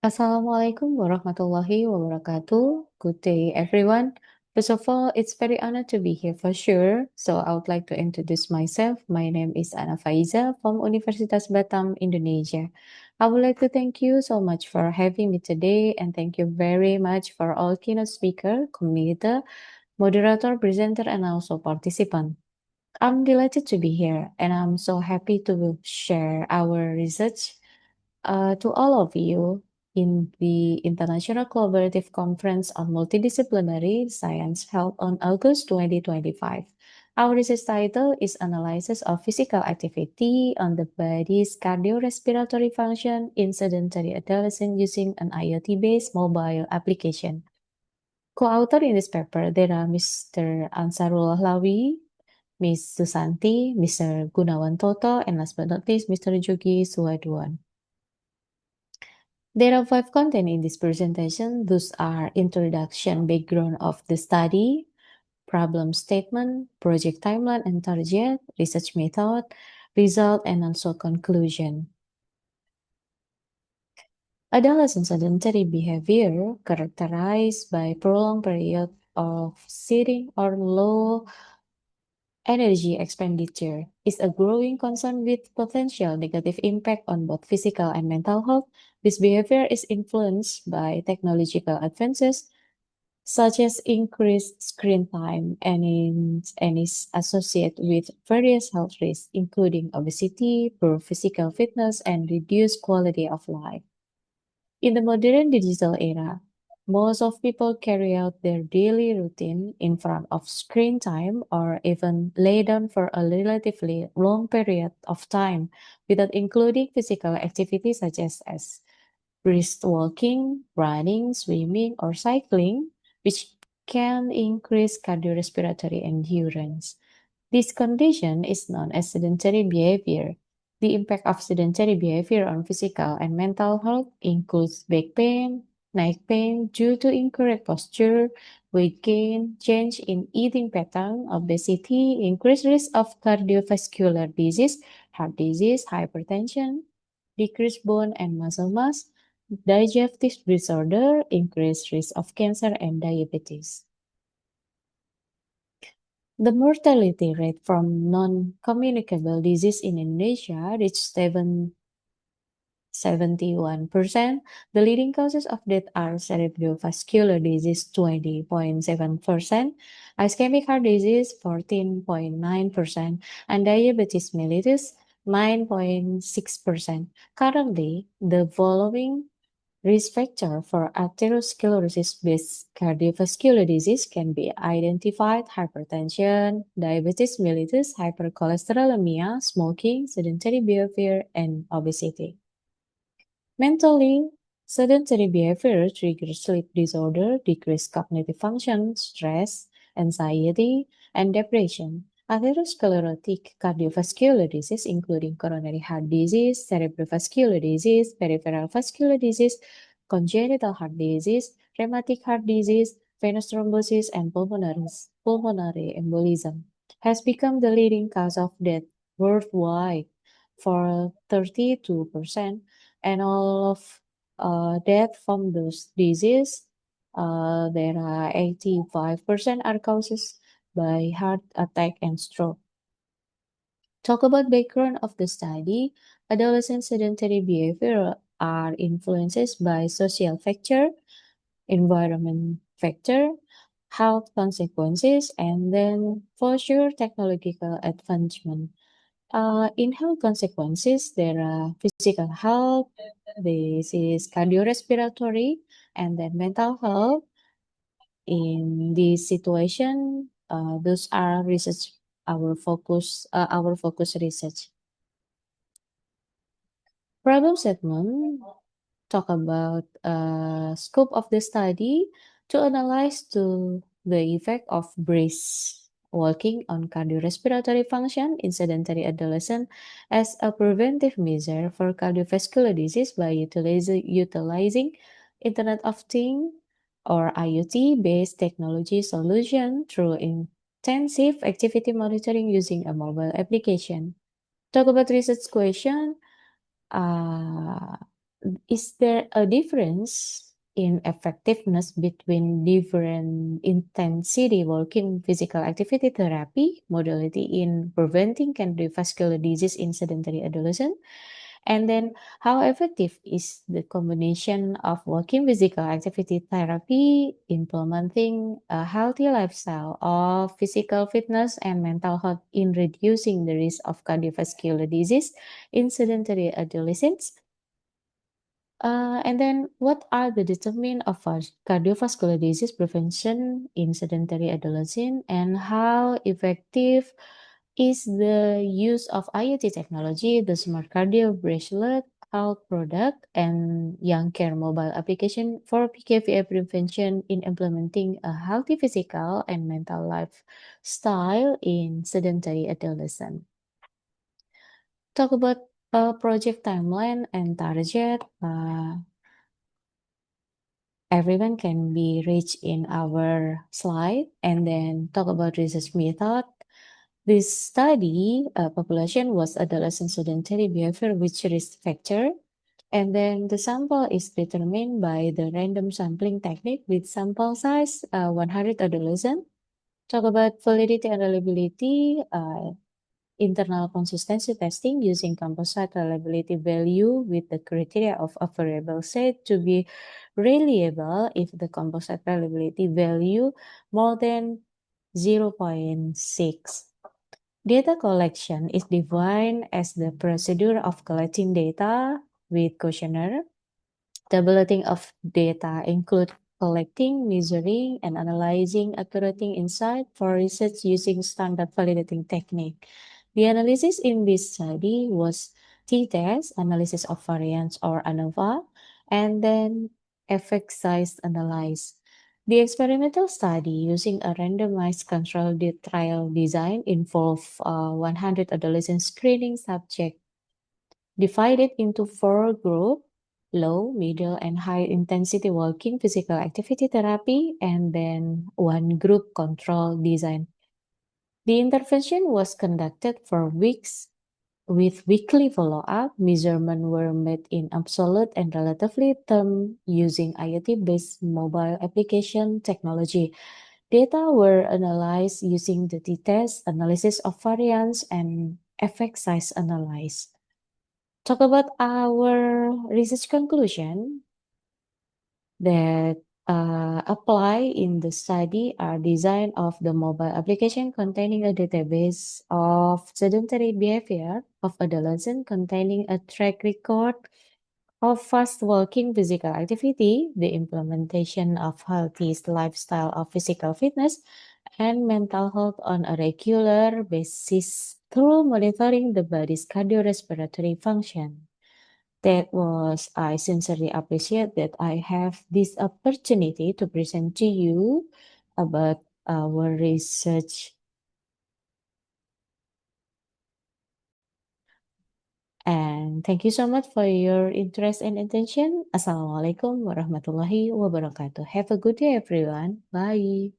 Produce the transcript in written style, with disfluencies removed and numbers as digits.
Assalamualaikum warahmatullahi wabarakatuh. Good day, everyone. First of all, it's very honored to be here for sure. So I would like to introduce myself. My name is Faizah from Universitas Batam, Indonesia. I would like to thank you so much for having me today, and thank you very much for all keynote speaker, communicator, moderator, presenter, and also participant. I'm delighted to be here, and I'm so happy to share our research to all of you in the International Collaborative Conference on Multidisciplinary Science held on August 2025. Our research title is Analysis of Physical Activity on the Body's Cardiorespiratory Function in Sedentary Adolescents using an IoT-based mobile application. Co-author in this paper, there are Mr. Ansarullah Lawi, Ms. Susanti, Mr. Gunawan Toto, and last but not least, Mr. Jogi Suwaduan. There are 5 content in this presentation. Those are introduction, background of the study, problem statement, project timeline and target, research method, result, and also conclusion. Adolescent sedentary behavior characterized by prolonged period of sitting or low energy expenditure is a growing concern with potential negative impact on both physical and mental health. This behavior is influenced by technological advances such as increased screen time and is associated with various health risks, including obesity, poor physical fitness, and reduced quality of life. In the modern digital era, most of people carry out their daily routine in front of screen time or even lay down for a relatively long period of time without including physical activities such as brisk walking, running, swimming, or cycling, which can increase cardiorespiratory endurance. This condition is known as sedentary behavior. The impact of sedentary behavior on physical and mental health includes back pain, neck pain due to incorrect posture, weight gain, change in eating pattern, obesity, increased risk of cardiovascular disease, heart disease, hypertension, decreased bone and muscle mass, digestive disorder, increased risk of cancer, and diabetes. The mortality rate from non-communicable disease in Indonesia reached 71%. The leading causes of death are cerebrovascular disease 20.7%, ischemic heart disease 14.9%, and diabetes mellitus 9.6%. Currently, the following risk factor for atherosclerosis-based cardiovascular disease can be identified: hypertension, diabetes mellitus, hypercholesterolemia, smoking, sedentary behavior, and obesity. Mentally, sedentary behavior triggers sleep disorder, decreased cognitive function, stress, anxiety, and depression. Atherosclerotic cardiovascular disease, including coronary heart disease, cerebrovascular disease, peripheral vascular disease, congenital heart disease, rheumatic heart disease, venous thrombosis, and pulmonary embolism, has become the leading cause of death worldwide for 32%, and all of death from those disease, there are 85% are causes by heart attack and stroke. Talk about background of the study. Adolescent sedentary behavior are influenced by social factor, environment factor, health consequences, and then for sure technological advancement. In health consequences, there are physical health, this is cardiorespiratory, and then mental health. In this situation, those are research our focus research. Problem statement talk about scope of the study to analyze the effect of brisk walking on cardiorespiratory function in sedentary adolescent as a preventive measure for cardiovascular disease by utilizing Internet of Things or IoT-based technology solution through intensive activity monitoring using a mobile application. Talk about research question. Uh, is there a difference in effectiveness between different intensity working physical activity therapy modality in preventing cardiovascular disease in sedentary adolescent? And then, how effective is the combination of working physical activity therapy, implementing a healthy lifestyle of physical fitness and mental health in reducing the risk of cardiovascular disease in sedentary adolescents? And then, what are the determinants of cardiovascular disease prevention in sedentary adolescent, and how effective is the use of IoT technology, the smart cardio bracelet, health product, and young care mobile application for PKVA prevention in implementing a healthy physical and mental lifestyle in sedentary adolescent? Talk about project timeline and target. Everyone can be reached in our slide, and then talk about research method. This study population was adolescent sedentary behavior with risk factor, and then the sample is determined by the random sampling technique with sample size 100 adolescent. Talk about validity and reliability. Internal consistency testing using composite reliability value with the criteria of a variable set to be reliable if the composite reliability value more than 0.6. Data collection is defined as the procedure of collecting data with questionnaire. Tabulating of data include collecting, measuring, and analyzing accurating insight for research using standard validating technique. The analysis in this study was t-test, analysis of variance or ANOVA, and then effect size analysis. The experimental study using a randomized controlled trial design involved 100 adolescent screening subjects divided into 4 groups: low, middle, and high intensity walking physical activity therapy, and then one group control design. The intervention was conducted for weeks with weekly follow-up. Measurements were made in absolute and relatively term using IoT-based mobile application technology. Data were analyzed using the t-test, analysis of variance, and effect size analysis. Talk about our research conclusion that apply in the study are design of the mobile application containing a database of sedentary behavior of adolescent containing a track record of fast walking physical activity, the implementation of healthy lifestyle of physical fitness, and mental health on a regular basis through monitoring the body's cardiorespiratory function. That was, I sincerely appreciate that I have this opportunity to present to you about our research. And thank you so much for your interest and attention. Assalamualaikum warahmatullahi wabarakatuh. Have a good day, everyone. Bye.